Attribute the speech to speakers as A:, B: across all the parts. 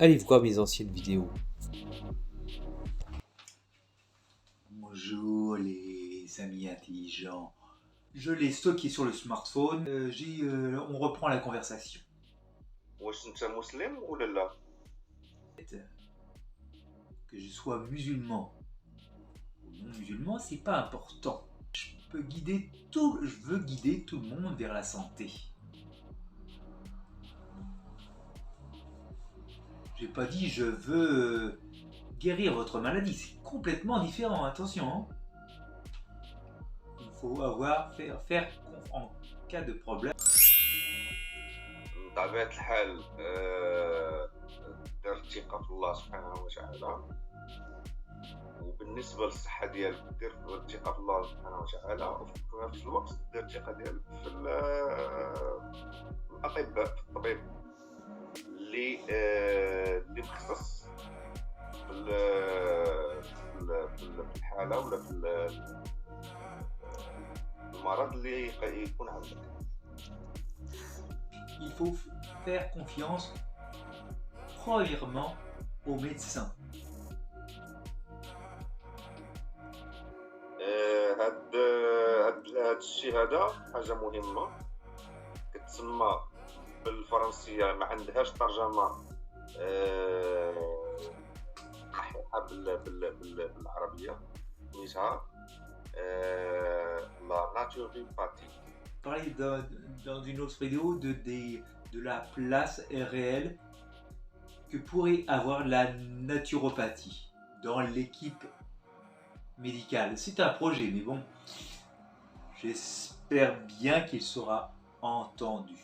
A: allez voir mes anciennes vidéos.
B: Bonjour les amis intelligents. Je l'ai stocké sur le smartphone. On reprend la conversation.
C: واش انت مسلم ولا لا؟
B: Que je sois musulman ou non musulman, c'est pas important. Je veux guider tout le monde vers la santé. J'ai pas dit je veux guérir votre maladie, c'est complètement différent, attention. Hein. Il faut faire en cas de problème.
C: بطبيعة الحال دير الثقة في الله سبحانه وتعالى، وبالنسبة للصحة ديالك دير الثقة في الله سبحانه وتعالى، وفي نفس الوقت دير الثقة ديالك في الأطباء، في الطبيب اللي مختص في الحالة ولا في المرض اللي يكون عندك.
B: Il faut faire confiance premièrement aux médecins.
C: هاد الشيء هذا حاجة مهمة كتسمى بالفرنسية، ما عندهاش ترجمة صحيحة بالعربية، سميتها لا ناتوروباثي.
B: Parler dans une autre vidéo de la place réelle que pourrait avoir la naturopathie dans l'équipe médicale. C'est un projet, mais bon, j'espère bien qu'il sera entendu.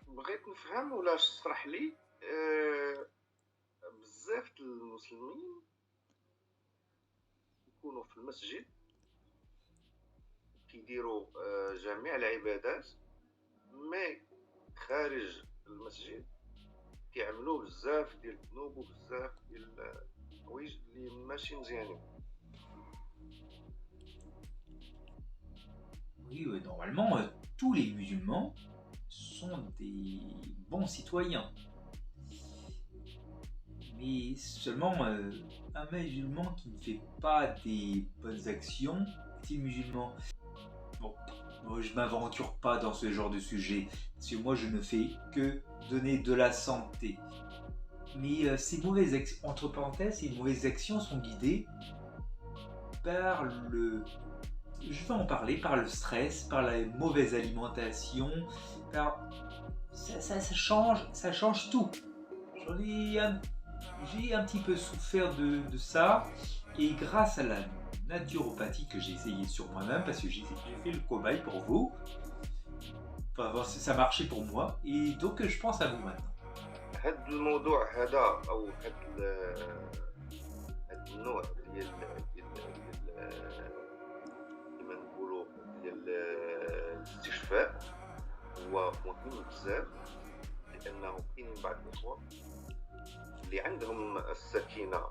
C: بغيت نفهم ولا تشرح لي بزاف المسلمين يكونوا في المسجد كيديروا جميع العبادات، مي خارج المسجد كيعملوا بزاف ديال الذنوب وبزاف ديال الحوايج اللي ماشي مزيانين.
B: Oui, normalement, tous les musulmans sont des bons citoyens. Mais seulement un musulman qui ne fait pas des bonnes actions est-il musulman? Bon, moi, je m'aventure pas dans ce genre de sujet, parce que moi je ne fais que donner de la santé. Mais ces mauvaises actions, entre parenthèses, ces mauvaises actions sont guidées par je vais en parler, par le stress, par la mauvaise alimentation, ça change tout. J'ai un petit peu souffert de ça, et grâce à la naturopathie que j'ai essayé sur moi-même, parce que j'ai fait le cobaye pour vous, enfin, ça marchait pour moi, et donc je pense à vous maintenant.
C: هاد الموضوع هذا او هاد النوع ديال كما نقولوا ديال الاستشفاء هو مهم بزاف، لانه كاينين بعض الاخوه اللي عندهم السكينه،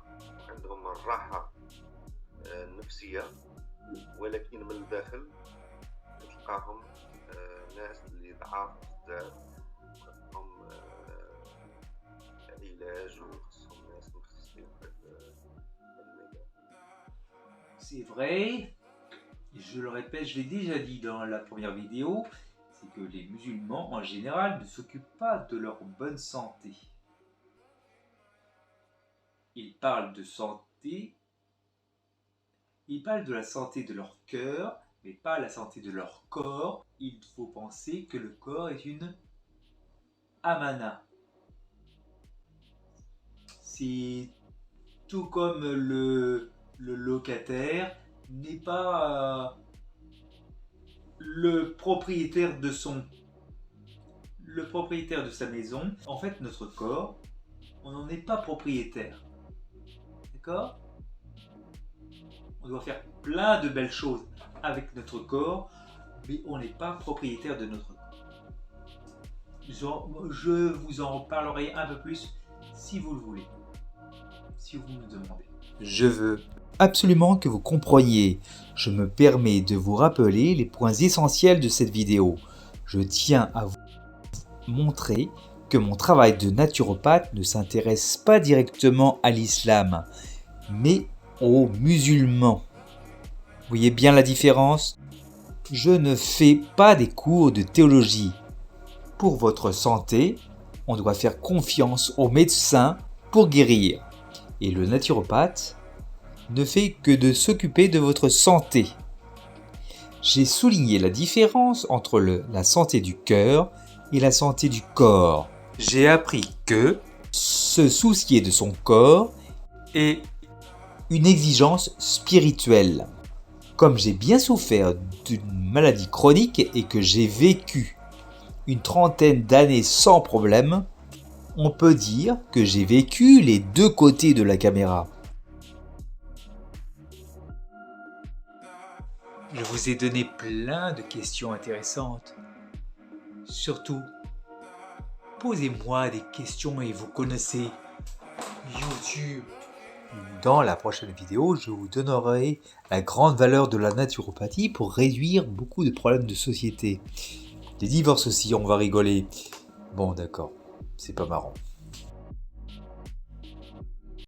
C: عندهم الراحه النفسيه، ولكن من الداخل تلقاهم ناس اللي ضعاف بزاف، خصهم علاج وخصهم ناس مختصين في المجال.
B: C'est vrai, je le répète, je l'ai déjà dit dans la première vidéo, c'est que les musulmans en général ne s'occupent pas de leur bonne santé. Ils parlent de santé, ils parlent de la santé de leur cœur, mais pas la santé de leur corps. Il faut penser que le corps est une amana. C'est tout comme le locataire n'est pas le propriétaire de sa maison. En fait, notre corps, on n'en est pas propriétaire. D'accord ? On doit faire plein de belles choses avec notre corps, mais on n'est pas propriétaire de notre corps. Je vous en parlerai un peu plus si vous le voulez, si vous me demandez.
A: Je veux absolument que vous compreniez. Je me permets de vous rappeler les points essentiels de cette vidéo. Je tiens à vous montrer que mon travail de naturopathe ne s'intéresse pas directement à l'islam, mais aux musulmans. Vous voyez bien la différence ? Je ne fais pas des cours de théologie. Pour votre santé, on doit faire confiance aux médecins pour guérir. Et le naturopathe ne fait que de s'occuper de votre santé. J'ai souligné la différence entre la santé du cœur et la santé du corps. J'ai appris que se soucier de son corps est une exigence spirituelle. Comme j'ai bien souffert d'une maladie chronique et que j'ai vécu une trentaine d'années sans problème, on peut dire que j'ai vécu les deux côtés de la caméra. Je vous ai donné plein de questions intéressantes. Surtout, posez-moi des questions et vous connaissez YouTube. Dans la prochaine vidéo, je vous donnerai la grande valeur de la naturopathie pour réduire beaucoup de problèmes de société. Les divorces aussi, on va rigoler. Bon, d'accord, c'est pas marrant.